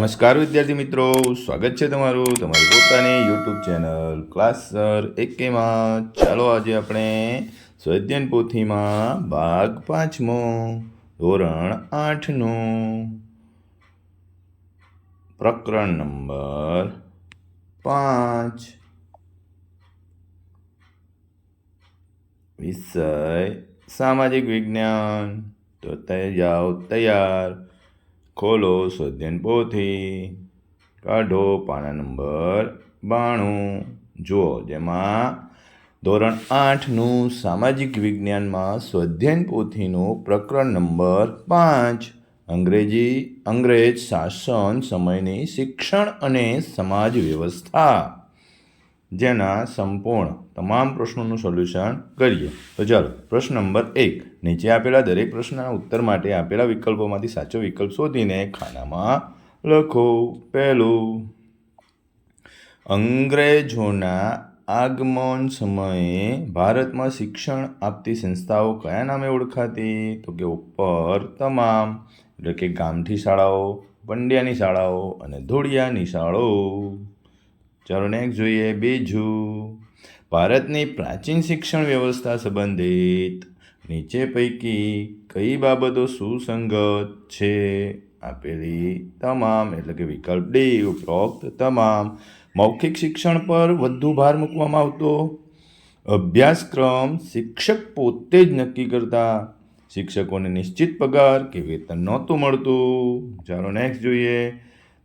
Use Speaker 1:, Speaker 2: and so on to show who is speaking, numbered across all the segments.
Speaker 1: નમસ્કાર વિદ્યાર્થી મિત્રો, સ્વાગત છે તમારું તમારી પોતાની યુટ્યુબ ચેનલ ક્લાસ સર એકેમાં. ચાલો આજે આપણે સ્વાધ્યાયન પોથીમાં ભાગ 5મો ધોરણ 8નો પ્રકરણ નંબર 5 વિષય સામાજિક વિજ્ઞાન. તો તૈયાર ખોલો સ્વાધ્યાયન પોથી, કાઢો પાના નંબર 92. જુઓ, જેમાં ધોરણ 8નું સામાજિક વિજ્ઞાનમાં સ્વાધ્યાયન પોથીનું પ્રકરણ નંબર 5 અંગ્રેજ શાસન સમયની શિક્ષણ અને સમાજ વ્યવસ્થા, જેના સંપૂર્ણ તમામ પ્રશ્નોનું સોલ્યુશન કરીએ. તો ચાલો, પ્રશ્ન નંબર 1. નીચે આપેલા દરેક પ્રશ્નના ઉત્તર માટે આપેલા વિકલ્પોમાંથી સાચો વિકલ્પ શોધીને ખાનામાં લખો. પહેલું, અંગ્રેજોના આગમન સમયે ભારતમાં શિક્ષણ આપતી સંસ્થાઓ કયા નામે ઓળખાતી? તો કે ઉપર તમામ, એટલે કે ગામઠી શાળાઓ, પંડ્યાની શાળાઓ અને ધોળિયાની શાળાઓ. ચાલો નેક્સ્ટ જોઈએ. બીજું, ભારતની પ્રાચીન શિક્ષણ વ્યવસ્થા સંબંધિત નીચે પૈકી કઈ બાબતો સુસંગત છે? આપેલી તમામ, એટલે કે વિકલ્પ ડી ઉપરોક્ત તમામ. મૌખિક શિક્ષણ પર વધુ ભાર મૂકવામાં આવતો. અભ્યાસક્રમ શિક્ષક પોતે જ નક્કી કરતા. શિક્ષકોને નિશ્ચિત પગાર કે વેતન નહોતું મળતું. ચાલો નેક્સ્ટ જોઈએ.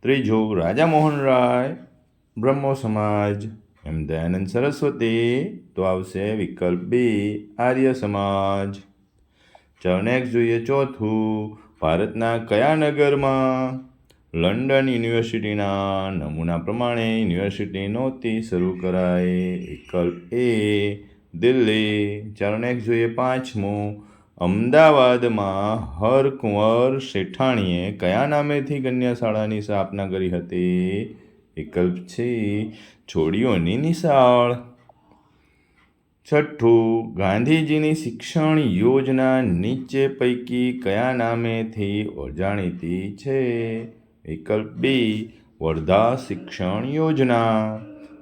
Speaker 1: ત્રીજું, રાજા મોહન રાય, બ્રહ્મો સમાજ, એમ દયાનંદ સરસ્વતી. તો આવશે વિકલ્પ બી આર્ય સમાજ. ચાલો નેક્સ્ટ જોઈએ. ચોથું, ભારતના કયા નગરમાં લંડન યુનિવર્સિટીના નમૂના પ્રમાણે યુનિવર્સિટી નહોતી શરૂ કરાઈ? વિકલ્પ એ દિલ્હી. ચાલો નેક્સ્ટ જોઈએ. પાંચમું, અમદાવાદમાં હરકુંવર શેઠાણીએ કયા નામેથી કન્યા શાળાની સ્થાપના કરી હતી? વિકલ્પ છે છોડીઓની નિશાળ. છઠ્ઠું, ગાંધીજીની શિક્ષણ યોજના નીચે પૈકી કયા નામેથી જાણીતી છે? વિકલ્પ બી વર્ધા શિક્ષણ યોજના.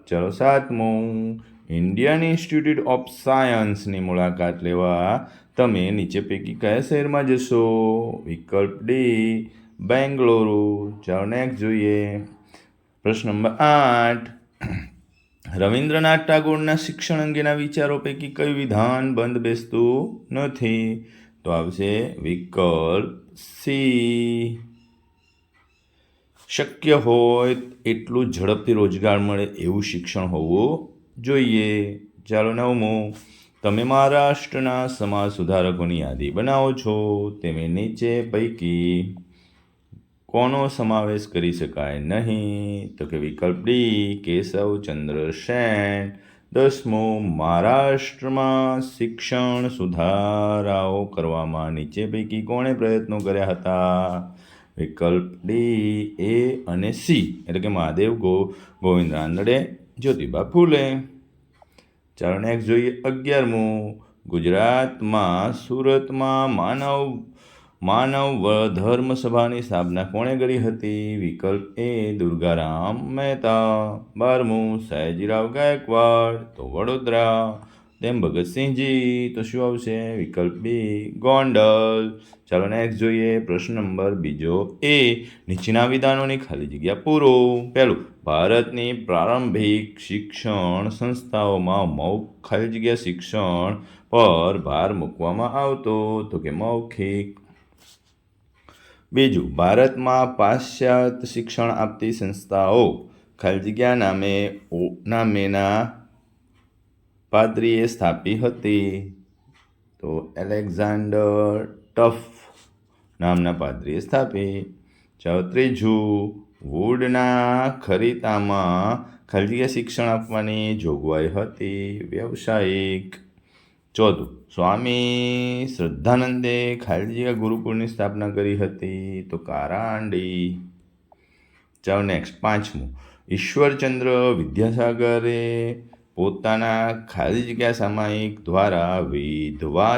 Speaker 1: ચાલો સાતમું, ઇન્ડિયન ઇન્સ્ટિટ્યૂટ ઓફ સાયન્સની મુલાકાત લેવા તમે નીચે પૈકી કયા શહેરમાં જશો? વિકલ્પ ડી બેંગલુરુ. ચાલો નેક્સ્ટ જોઈએ. પ્રશ્ન નંબર 8. રવિન્દ્રનાથ ટાગોરના શિક્ષણ અંગેના વિચારો પૈકી કયું વિધાન બંધ બેસતું નથી? તો આવશે વિકલ્પ સી. શક્ય હોય એટલું ઝડપથી રોજગાર મળે એવું શિક્ષણ હોવું જોઈએ. ચાલો 9મું, તમે મહારાષ્ટ્રના સમાજ સુધારકોની યાદી બનાવો છો, તેમે નીચે પૈકી કોનો સમાવેશ કરી શકાય નહીં? તો કે વિકલ્પ ડી કેશવચંદ્ર સેન. 10મું, મહારાષ્ટ્રમાં શિક્ષણ સુધારાઓ કરવામાં નીચે પૈકી કોણે પ્રયત્નો કર્યા હતા? વિકલ્પ ડી એ અને સી, એટલે કે મહાદેવ ગોવિંદ રાનડે, જ્યોતિબા ફૂલે. ચાલો નેક્સ્ટ જોઈએ. 11મું, ગુજરાતમાં સુરતમાં માનવ ધર્મ સભાની સ્થાપના કોણે કરી હતી? વિકલ્પ એ દુર્ગારામ મહેતા. 12મું, સયાજીરાવ ગાયકવાડ, તો વડોદરા. તેમ ભગતસિંહજી, તો શું આવશે? વિકલ્પ બી ગોંડલ. ચાલો નેક્સ્ટ જોઈએ. પ્રશ્ન નંબર 2 એ. નીચેના વિધાનોની ખાલી જગ્યા પૂરો. પહેલું, ભારતની પ્રારંભિક શિક્ષણ સંસ્થાઓમાં ખાલી જગ્યા શિક્ષણ પર ભાર મૂકવામાં આવતો. તો કે મૌખિક. બીજું, ભારતમાં પાશ્ચાત્ય શિક્ષણ આપતી સંસ્થાઓ ખાલી જગ્યા નામેના પાદરીએ સ્થાપી હતી. તો એલેક્ઝાન્ડર ટફ નામના પાદરીએ સ્થાપી. ચાલો ત્રીજું, વુડના ખરીતામાં ખાલી જગ્યા શિક્ષણ આપવાની જોગવાઈ હતી. વ્યવસાયિક. ચોથું, સ્વામી શ્રદ્ધાનંદે ખાલી જગ્યા ગુરુકુળની સ્થાપના કરી હતી. તો કારાંડી. ચાલો નેક્સ્ટ. 5મું, ઈશ્વરચંદ્ર વિદ્યાસાગરે પોતાના ખાલી જગ્યા સામાયિક દ્વારા વિધવા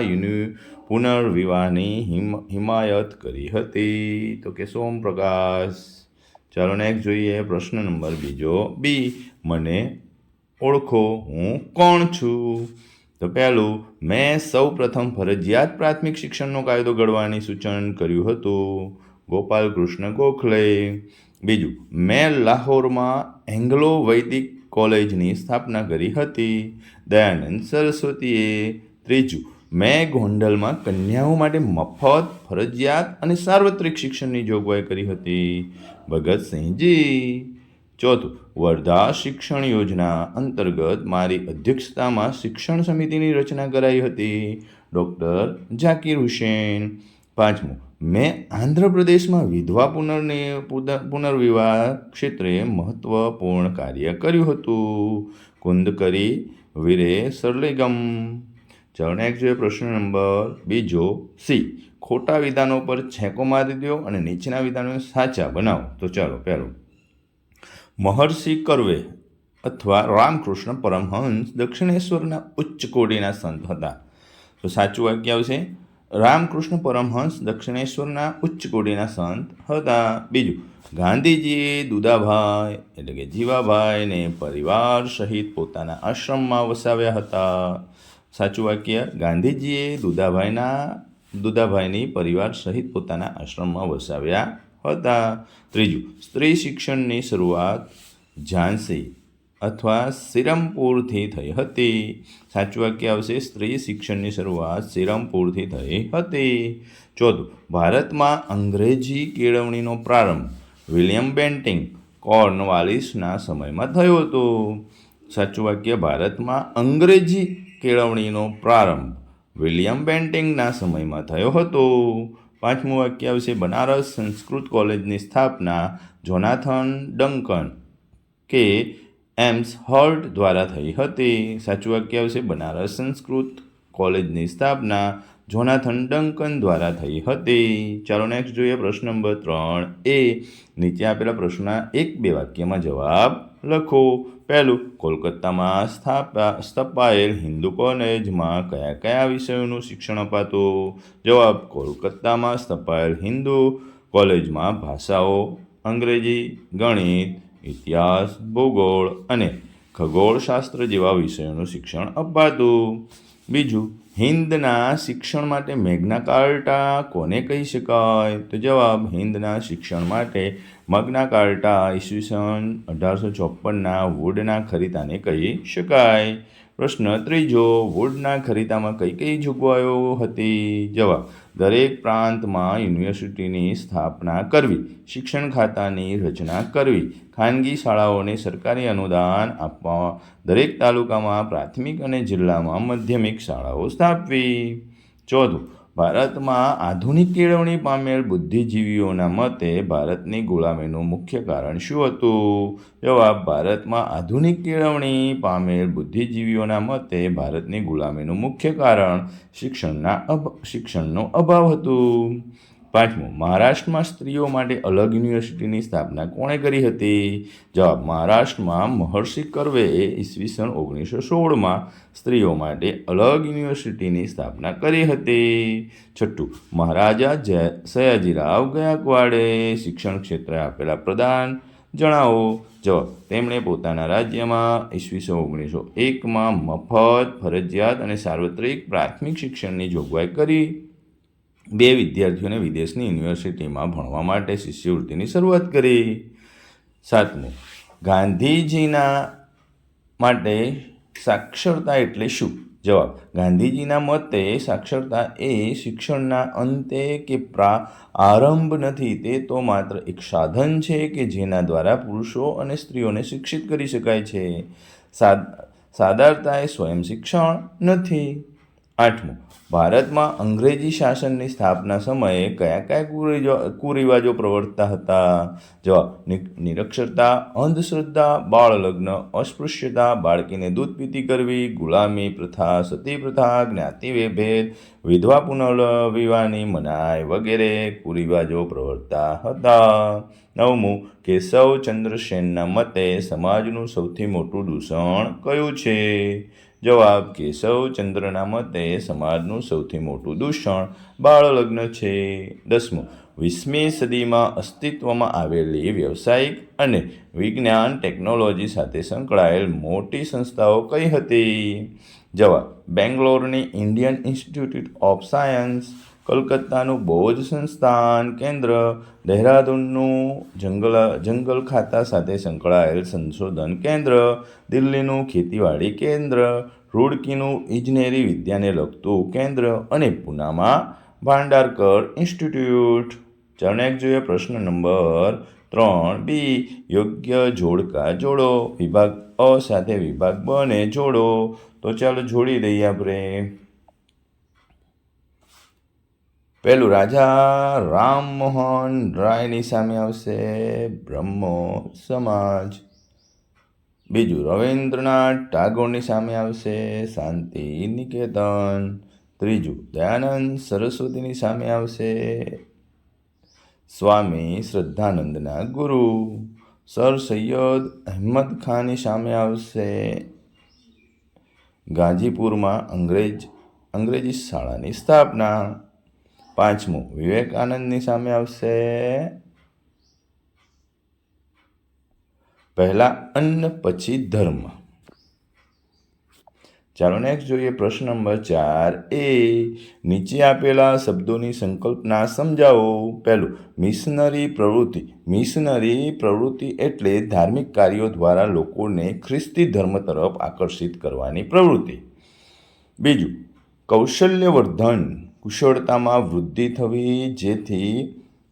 Speaker 1: પુનર્વિવાહની હિમાયત કરી હતી. તો કે સોમપ્રકાશ. ચાલો નેક્સ્ટ જોઈએ પ્રશ્ન નંબર બીજો બી. મને ઓળખો, હું કોણ છું? તો પહેલું, મેં સૌ પ્રથમ ફરજિયાત પ્રાથમિક શિક્ષણનો કાયદો ઘડવાની સૂચન કર્યું હતું, ગોપાલ કૃષ્ણ ગોખલે. બીજું, મેં લાહોરમાં એંગ્લો વૈદિક કોલેજની સ્થાપના કરી હતી, દયાનંદ સરસ્વતીએ. ત્રીજું, મેં ગોંડલમાં કન્યાઓ માટે મફત, ફરજિયાત અને સાર્વત્રિક શિક્ષણની જોગવાઈ કરી હતી, ભગતસિંહજી. ચોથું, વર્ધા શિક્ષણ યોજના અંતર્ગત મારી અધ્યક્ષતામાં શિક્ષણ સમિતિની રચના કરાઈ હતી, ડૉક્ટર ઝાકીર હુસેન. પાંચમું, મેં આંધ્રપ્રદેશમાં વિધવા પુનર્વિવાહ ક્ષેત્રે મહત્વપૂર્ણ કાર્ય કર્યું હતું, કુંદકરી વીરે સરલેગમ. ચાલો નેક્સ્ટ જોઈએ પ્રશ્ન નંબર બીજો સી. ખોટા વિધાનો પર છેકો મારી દો અને નીચેના વિધાનોને સાચા બનાવો. તો ચાલો પહેલું, મહર્ષિ કર્વે અથવા રામકૃષ્ણ પરમહંસ દક્ષિણેશ્વરના ઉચ્ચ કોટીના સંત હતા. તો સાચું વાક્ય આવશે રામકૃષ્ણ પરમહંસ દક્ષિણેશ્વરના ઉચ્ચ કોટીના સંત હતા. બીજું, ગાંધીજીએ દુદાભાઈ એટલે કે જીવાભાઈને પરિવાર સહિત પોતાના આશ્રમમાં વસાવ્યા હતા. સાચું વાક્ય, ગાંધીજીએ દુદાભાઈની પરિવાર સહિત પોતાના આશ્રમમાં વસાવ્યા હતા. ત્રીજું, સ્ત્રી શિક્ષણની શરૂઆત ઝાંસી અથવા સિરમપુરથી થઈ હતી. સાચું વાક્ય આવશે સ્ત્રી શિક્ષણની શરૂઆત સિરમપુરથી થઈ હતી. ચોથું, ભારતમાં અંગ્રેજી કેળવણીનો પ્રારંભ વિલિયમ બેન્ટિંગ કોર્નવાલિસના સમયમાં થયો હતો. સાચું વાક્ય, ભારતમાં અંગ્રેજી કેળવણીનો પ્રારંભ વિલિયમ બેન્ટિંગના સમયમાં થયો હતો. પાંચમું વાક્ય આવશે બનારસ સંસ્કૃત કોલેજની સ્થાપના જોનાથન ડંકન કે એમ્સ હર્ટ દ્વારા થઈ હતી. સાચું વાક્ય આવશે બનારસ સંસ્કૃત કોલેજની સ્થાપના જોનાથન ડંકન દ્વારા થઈ હતી. ચાલો નેક્સ્ટ જોઈએ પ્રશ્ન નંબર 3A. નીચે આપેલા પ્રશ્નના 1-2 વાક્યમાં જવાબ લખો. પહેલું, કોલકાતામાં સ્થપાયેલ હિન્દુ કોલેજમાં કયા કયા વિષયોનું શિક્ષણ અપાતું? જવાબ, કોલકાતામાં સ્થપાયેલ હિન્દુ કોલેજમાં ભાષાઓ, અંગ્રેજી, ગણિત, ઇતિહાસ, ભૂગોળ અને ખગોળશાસ્ત્ર જેવા વિષયોનું શિક્ષણ અપાતું. બીજું, હિન્દના શિક્ષણ માટે મેગ્ના કાર્ટા કોને કહી શકાય? તો જવાબ, હિન્દના શિક્ષણ માટે મેગ્ના કાર્ટા ઈસવીસન 1854ના વુડના ખરીદાને કહી શકાય. પ્રશ્ન ત્રીજો, વુડના ખરીદામાં કઈ કઈ જોગવાઈઓ હતી? જવાબ, દરેક પ્રાંતમાં યુનિવર્સિટીની સ્થાપના કરવી, શિક્ષણ ખાતાની રચના કરવી, ખાનગી શાળાઓને સરકારી અનુદાન આપવા, દરેક તાલુકામાં પ્રાથમિક અને જિલ્લામાં માધ્યમિક શાળાઓ સ્થાપવી. ચોથું, ભારતમાં આધુનિક કેળવણી પામેલ બુદ્ધિજીવીઓના મતે ભારતની ગુલામીનું મુખ્ય કારણ શું હતું? જવાબ, ભારતમાં આધુનિક કેળવણી પામેલ બુદ્ધિજીવીઓના મતે ભારતની ગુલામીનું મુખ્ય કારણ શિક્ષણનો અભાવ હતું. પાંચમું, મહારાષ્ટ્રમાં સ્ત્રીઓ માટે અલગ યુનિવર્સિટીની સ્થાપના કોણે કરી હતી? જવાબ, મહારાષ્ટ્રમાં મહર્ષિ કર્વેએ ઈસવીસન 1916માં સ્ત્રીઓ માટે અલગ યુનિવર્સિટીની સ્થાપના કરી હતી. છઠ્ઠું, મહારાજા સયાજીરાવ ગાયકવાડે શિક્ષણ ક્ષેત્રે આપેલા પ્રદાન જણાવો. જવાબ, તેમણે પોતાના રાજ્યમાં ઈસવીસન 1901માં મફત, ફરજિયાત અને સાર્વત્રિક પ્રાથમિક શિક્ષણની જોગવાઈ કરી. 2 વિદ્યાર્થીઓને વિદેશની યુનિવર્સિટીમાં ભણવા માટે શિષ્યવૃત્તિની શરૂઆત કરી. 7મું, ગાંધીજીના માટે સાક્ષરતા એટલે શું? જવાબ, ગાંધીજીના મતે સાક્ષરતા એ શિક્ષણના અંતે કે આરંભ નથી, તે તો માત્ર એક સાધન છે કે જેના દ્વારા પુરુષો અને સ્ત્રીઓને શિક્ષિત કરી શકાય છે. સાદારતા એ સ્વયં શિક્ષણ નથી. 8મું, ભારતમાં અંગ્રેજી શાસનની સ્થાપના સમયે કયા કયા કુરિવાજો પ્રવર્તતા હતા? જવાબ, નિરક્ષરતા, અંધશ્રદ્ધા, બાળલગ્ન, અસ્પૃશ્યતા, બાળકીને દૂધ પીતી કરવી, ગુલામી પ્રથા, સતી પ્રથા, જ્ઞાતિ ભેદ, વિધવા પુનર્વિવાહની મનાઈ વગેરે કુરિવાજો પ્રવર્તતા હતા. 9મું, કેશવચંદ્ર સેનના મતે સમાજનું સૌથી મોટું દૂષણ કયું છે? જવાબ, કેશવચંદ્રના મતે સમાજનું સૌથી મોટું દૂષણ બાળલગ્ન છે. 10મું, 20મી સદીમાં અસ્તિત્વમાં આવેલી વ્યવસાયિક અને વિજ્ઞાન ટેકનોલોજી સાથે સંકળાયેલ મોટી સંસ્થાઓ કઈ હતી? જવાબ: બેંગ્લોરની ઇન્ડિયન ઇન્સ્ટિટ્યૂટ ઓફ સાયન્સ, કલકત્તાનું બોઝ સંસ્થાન કેન્દ્ર, દહેરાદૂનનું જંગલ ખાતા સાથે સંકળાયેલ સંશોધન કેન્દ્ર, દિલ્હીનું ખેતીવાડી કેન્દ્ર, રૂડકીનું ઇજનેરી વિદ્યાને લગતું કેન્દ્ર અને પૂનામાં ભાંડારકર ઇન્સ્ટિટ્યૂટ. ચાલો નેક્સ્ટ જોઈએ પ્રશ્ન નંબર 3B. યોગ્ય જોડકા જોડો. વિભાગ અ સાથે વિભાગ બ ને જોડો. તો ચાલો જોડી દઈએ આપણે. પહેલું રાજા રામમોહન રાયની સામે આવશે બ્રહ્મો સમાજ. બીજું રવિન્દ્રનાથ ટાગોરની સામે આવશે શાંતિ નિકેતન. ત્રીજું દયાનંદ સરસ્વતીની સામે આવશે સ્વામી શ્રદ્ધાનંદના ગુરુ. સર સૈયદ અહેમદ ખાનની સામે આવશે ગાજીપુરમાં અંગ્રેજી શાળાની સ્થાપના. પાંચમું વિવેકાનંદની સામે આવશે પહેલા અન્ન પછી ધર્મ. ચાલો નેક્સ્ટ જોઈએ પ્રશ્ન નંબર 4A. નીચે આપેલા શબ્દોની સંકલ્પના સમજાવો. પહેલું મિશનરી પ્રવૃત્તિ. મિશનરી પ્રવૃત્તિ એટલે ધાર્મિક કાર્યો દ્વારા લોકોને ખ્રિસ્તી ધર્મ તરફ આકર્ષિત કરવાની પ્રવૃત્તિ. બીજું કૌશલ્યવર્ધન. કુશળતામાં વૃદ્ધિ થવી જેથી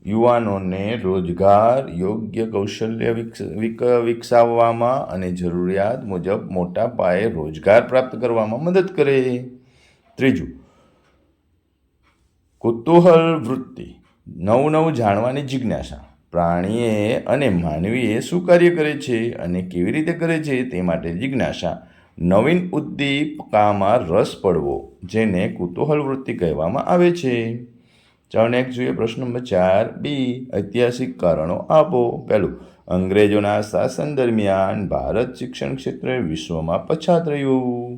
Speaker 1: યુવાનોને રોજગાર, યોગ્ય કૌશલ્ય વિકસાવવામાં અને જરૂરિયાત મુજબ મોટા પાયે રોજગાર પ્રાપ્ત કરવામાં મદદ કરે. ત્રીજું કુતૂહલ વૃત્તિ. નવું જાણવાની જિજ્ઞાસા. પ્રાણીએ અને માનવીએ શું કાર્ય કરે છે અને કેવી રીતે કરે છે તે માટે જિજ્ઞાસા. નવીન ઉદ્દીપકામાં રસ પડવો જેને કુતૂહલ વૃત્તિ કહેવામાં આવે છે. ચાલો નેક્સ્ટ જોઈએ પ્રશ્ન નંબર 4B. ઐતિહાસિક કારણો આપો. પહેલું અંગ્રેજોના શાસન દરમિયાન ભારત શિક્ષણ ક્ષેત્રે વિશ્વમાં પછાત રહ્યું.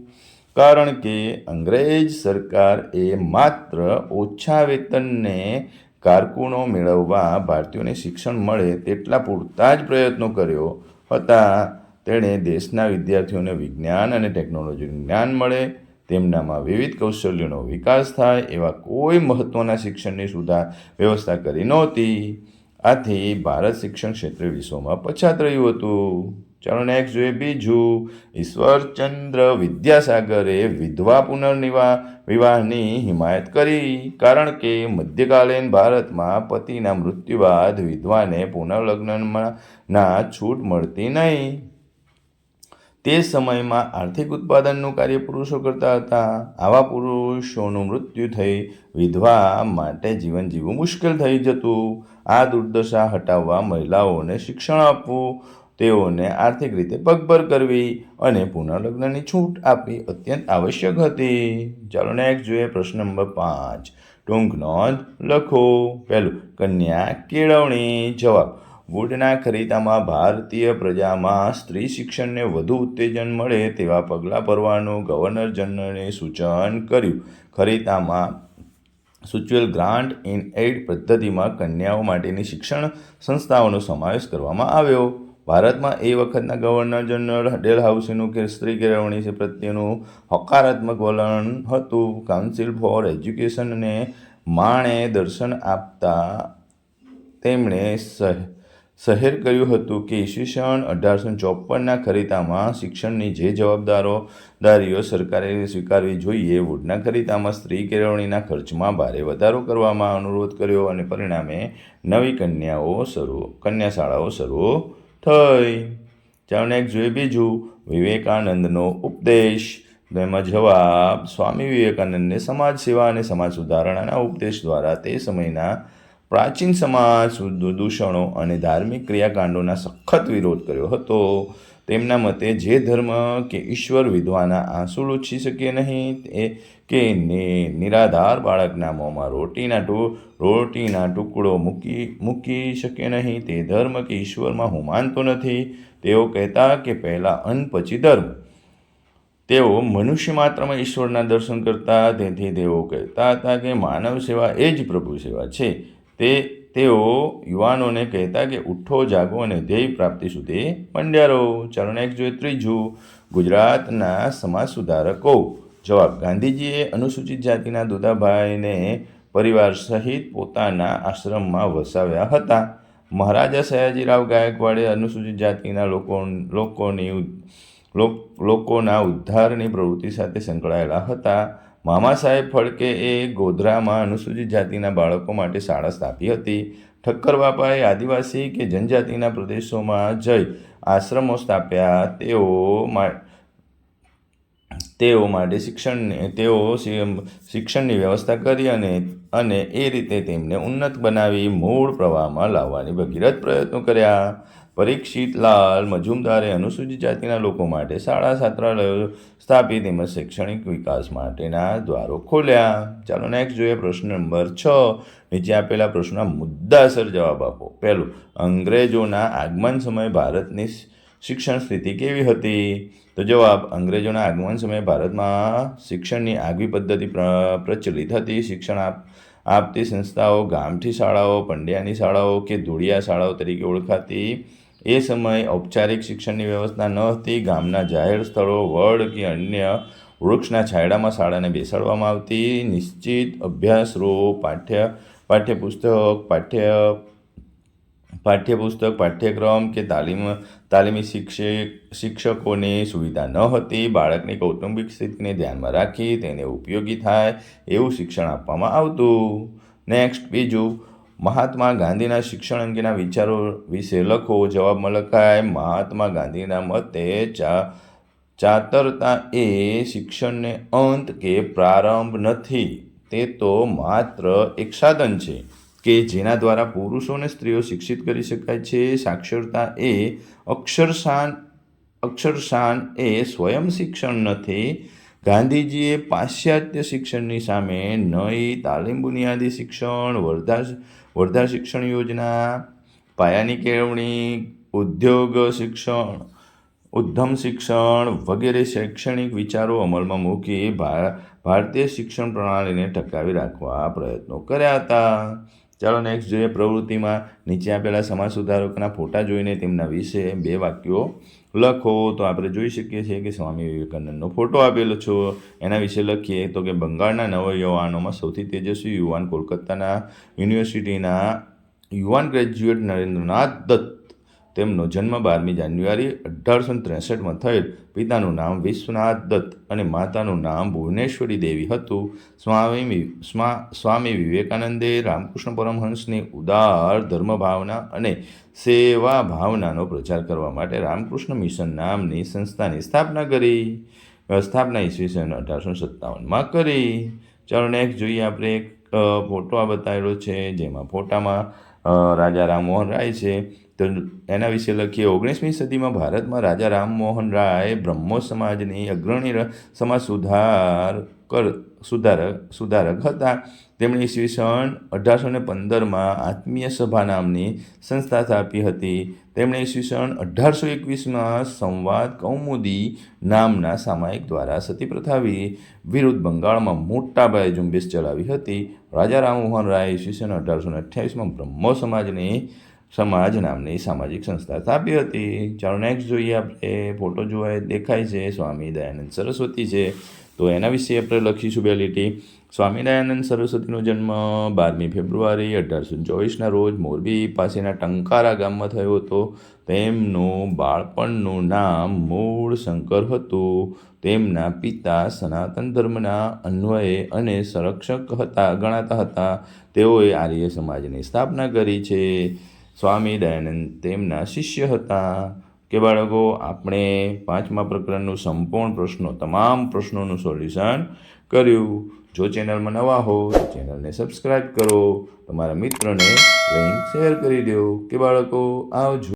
Speaker 1: કારણ કે અંગ્રેજ સરકારે માત્ર ઓછા વેતનને કારકુનો મેળવવા ભારતીયોને શિક્ષણ મળે તેટલા પૂરતા જ પ્રયત્નો કર્યો હતા. તેણે દેશના વિદ્યાર્થીઓને વિજ્ઞાન અને ટેકનોલોજીનું જ્ઞાન મળે, તેમનામાં વિવિધ કૌશલ્યોનો વિકાસ થાય એવા કોઈ મહત્ત્વના શિક્ષણની વ્યવસ્થા કરી નહોતી. આથી ભારત શિક્ષણ ક્ષેત્રે વિશ્વમાં પછાત રહ્યું હતું. ચાલો નેક્સ્ટ જોઈએ બીજું. ઈશ્વરચંદ્ર વિદ્યાસાગરે વિધવા વિવાહની હિમાયત કરી. કારણ કે મધ્યકાલીન ભારતમાં પતિના મૃત્યુ બાદ વિધવાને પુનર્લગ્નના છૂટ મળતી નહીં. તે સમયમાં આર્થિક ઉત્પાદનનું કાર્ય પુરુષો કરતા હતા. આવા પુરુષોનું મૃત્યુ થઈ વિધવા માટે જીવન જીવવું મુશ્કેલ થઈ જતું. આ દુર્દશા હટાવવા મહિલાઓને શિક્ષણ આપવું, તેઓને આર્થિક રીતે પગભર કરવી અને પુનર્લગ્નની છૂટ આપવી અત્યંત આવશ્યક હતી. ચાલો નેક્સ્ટ જોઈએ પ્રશ્ન નંબર 5. ટૂંક નોંધ લખો. પહેલું કન્યા કેળવણી. જવાબ: વુડના ખરીદામાં ભારતીય પ્રજામાં સ્ત્રી શિક્ષણને વધુ ઉત્તેજન મળે તેવા પગલાં ભરવાનું ગવર્નર જનરલે સૂચન કર્યું. ખરીદામાં સૂચવેલ ગ્રાન્ટ ઇન એઇડ પદ્ધતિમાં કન્યાઓ માટેની શિક્ષણ સંસ્થાઓનો સમાવેશ કરવામાં આવ્યો. ભારતમાં એ વખતના ગવર્નર જનરલ ડેલહાઉસીનું સ્ત્રી કેળવણી પ્રત્યેનું હકારાત્મક વલણ હતું. કાઉન્સિલ ફોર એજ્યુકેશનને માર્ગદર્શન આપતા તેમણે જાહેર કર્યું હતું કે ઈસવીસન 1854ના ખરીદામાં શિક્ષણની જે જવાબદારીઓ સરકારે સ્વીકારવી જોઈએ, વુડના ખરીદામાં સ્ત્રી કેળવણીના ખર્ચમાં ભારે વધારો કરવામાં અનુરોધ કર્યો અને પરિણામે નવી કન્યાશાળાઓ શરૂ થઈ. ચાલો નેક્સ્ટ જોઈએ બીજું. વિવેકાનંદનો ઉપદેશ. તેમાં જવાબ: સ્વામી વિવેકાનંદે સમાજ સેવા અને સમાજ સુધારણાના ઉપદેશ દ્વારા તે સમયના પ્રાચીન સમાજ દૂષણો અને ધાર્મિક ક્રિયાકાંડોના સખત વિરોધ કર્યો હતો. તેમના મતે જે ધર્મ કે ઈશ્વર વિધવાના આંસુ લૂછી શકે નહીં કે નિરાધાર બાળકના મોંમાં રોટીના ટુકડો મૂકી શકે નહીં તે ધર્મ કે ઈશ્વરમાં હું માનતો નથી. તેઓ કહેતા કે પહેલાં અન્ન પછી ધર્મ. તેઓ મનુષ્ય માત્રમાં ઈશ્વરના દર્શન કરતા, તેથી તેઓ કહેતા હતા કે માનવ સેવા એ જ પ્રભુ સેવા છે. તે તેઓ યુવાનોને કહેતા કે ઉઠો, જાગો અને ધ્યેય પ્રાપ્તિ સુધી મંડ્યા રહો. ચાલો નેક્સ્ટ જોઈએ ત્રીજું, ગુજરાતના સમાજ સુધારકો. જવાબ, ગાંધીજીએ અનુસૂચિત જાતિના દુદાભાઈને પરિવાર સહિત પોતાના આશ્રમમાં વસાવ્યા હતા. મહારાજા સયાજીરાવ ગાયકવાડે અનુસૂચિત જાતિના લોકોના ઉદ્ધારની પ્રવૃત્તિ સાથે સંકળાયેલા હતા. મામા સાહેબ ફડકેએ ગોધરામાં અનુસૂચિત જાતિના બાળકો માટે શાળા સ્થાપી હતી. ઠક્કર બાપાએ આદિવાસી કે જનજાતિના પ્રદેશોમાં જઈ આશ્રમો સ્થાપ્યા. તેઓ માટે શિક્ષણની વ્યવસ્થા કરી અને એ રીતે તેમને ઉન્નત બનાવી મૂળ પ્રવાહમાં લાવવાની ભગીરથ પ્રયત્નો કર્યા. પરીક્ષિતલાલ મજુમદારે અનુસૂચિત જાતિના લોકો માટે શાળા છાત્રાલયો સ્થાપી તેમજ શૈક્ષણિક વિકાસ માટેના દ્વારો ખોલ્યા. ચાલો નેક્સ્ટ જોઈએ પ્રશ્ન નંબર 6. નીચે આપેલા પ્રશ્નોના મુદ્દાસર જવાબ આપો. પહેલું, અંગ્રેજોના આગમન સમયે ભારતની શિક્ષણ સ્થિતિ કેવી હતી? તો જવાબ, અંગ્રેજોના આગમન સમયે ભારતમાં શિક્ષણની આગવી પદ્ધતિ પ્રચલિત હતી. શિક્ષણ આપતી સંસ્થાઓ ગામઠી શાળાઓ, પંડ્યાની શાળાઓ કે ધોળિયા શાળાઓ તરીકે ઓળખાતી. એ સમયે ઔપચારિક શિક્ષણની વ્યવસ્થા ન હતી. ગામના જાહેર સ્થળો, વડ કે અન્ય વૃક્ષના છાંયડામાં શાળાને બેસાડવામાં આવતી. નિશ્ચિત અભ્યાસરૂપ પાઠ્યક્રમ કે તાલીમી શિક્ષકોની સુવિધા ન હતી. બાળકની કૌટુંબિક સ્થિતિને ધ્યાનમાં રાખી તેને ઉપયોગી થાય એવું શિક્ષણ આપવામાં આવતું. નેક્સ્ટ બીજું, મહાત્મા ગાંધીના શિક્ષણ અંગેના વિચારો વિશે લખો. જવાબમાં લખાય, મહાત્મા ગાંધીના મતે ચાતરતા એ શિક્ષણને અંત કે પ્રારંભ નથી. તે તો માત્ર એક સાધન છે કે જેના દ્વારા પુરુષો અને સ્ત્રીઓ શિક્ષિત કરી શકાય છે. સાક્ષરતા એ અક્ષરશાન એ સ્વયં શિક્ષણ નથી. ગાંધીજીએ પાશ્ચાત્ય શિક્ષણની સામે નઈ તાલીમ, બુનિયાદી શિક્ષણ, વર્ધા શિક્ષણ યોજના, પાયાની કેળવણી, ઉદ્યમ શિક્ષણ વગેરે શૈક્ષણિક વિચારો અમલમાં મૂકી ભારતીય શિક્ષણ પ્રણાલીને ટકાવી રાખવા પ્રયત્નો કર્યા હતા. ચાલો નેક્સ્ટ જોઈએ પ્રવૃત્તિમાં. નીચે આપેલા સમાજ સુધારકોના ફોટા જોઈને તેમના વિશે 2 વાક્યો લખો. તો આપણે જોઈ શકીએ છીએ કે સ્વામી વિવેકાનંદનો ફોટો આપેલો છે. એના વિશે લખીએ તો કે બંગાળના નવયુવાનોમાં સૌથી તેજસ્વી યુવાન કોલકાતાના યુનિવર્સિટીના યુવાન ગ્રેજ્યુએટ નરેન્દ્રનાથ દત્ત. તેમનો જન્મ 12મી જાન્યુઆરી 1863માં થયેલ. પિતાનું નામ વિશ્વનાથ દત્ત અને માતાનું નામ ભુવનેશ્વરી દેવી હતું. સ્વામી વિવેકાનંદે રામકૃષ્ણ પરમહંસની ઉદાર ધર્મભાવના અને સેવા ભાવનાનો પ્રચાર કરવા માટે રામકૃષ્ણ મિશન નામની સંસ્થાની સ્થાપના ઈસવીસન 1857માં કરી. ચાલો નેક્સ્ટ જોઈએ આપણે એક ફોટો આ બતાવેલો છે, જેમાં ફોટામાં રાજા રામમોહન રાય છે. તો એના વિશે લખીએ. 19મી સદીમાં ભારતમાં રાજા રામમોહન રાય બ્રહ્મો સમાજની અગ્રણી સમાજ સુધારક હતા. તેમણે ઈસવીસન 1815માં આત્મીય સભા નામની સંસ્થા સ્થાપી હતી. તેમણે ઈસવીસન 1821માં સંવાદ કૌમુદી નામના સામાયિક દ્વારા સતી પ્રથા વિરુદ્ધ બંગાળમાં મોટા પાયે ઝુંબેશ ચલાવી હતી. રાજા રામમોહન રાય ઈસવીસન 1828માં બ્રહ્મો સમાજ નામની સામાજિક સંસ્થા સ્થાપી હતી. ચાલો નેક્સ્ટ જોઈએ આપણે ફોટો જોવા દેખાય છે, સ્વામી દયાનંદ સરસ્વતી છે. તો એના વિશે આપણે લખીશું 2 લીટી. સ્વામી દયાનંદ સરસ્વતીનો જન્મ 12મી ફેબ્રુઆરી 1824ના રોજ મોરબી પાસેના ટંકારા ગામમાં થયો હતો. તેમનું બાળપણનું નામ મૂળ શંકર હતું. તેમના પિતા સનાતન ધર્મના અન્વયે અને સંરક્ષક ગણાતા હતા. તેઓએ આર્ય સમાજની સ્થાપના કરી છે. સ્વામી દયાનંદ તેમના શિષ્ય હતા. કે બાળકો, આપણે 5મા પ્રકરણનું સંપૂર્ણ તમામ પ્રશ્નોનું સોલ્યુશન કર્યું. જો ચેનલમાં નવા હો તો ચેનલને સબસ્ક્રાઈબ કરો. તમારા મિત્રોને લિંક શેર કરી દો. કે બાળકો, આવજો.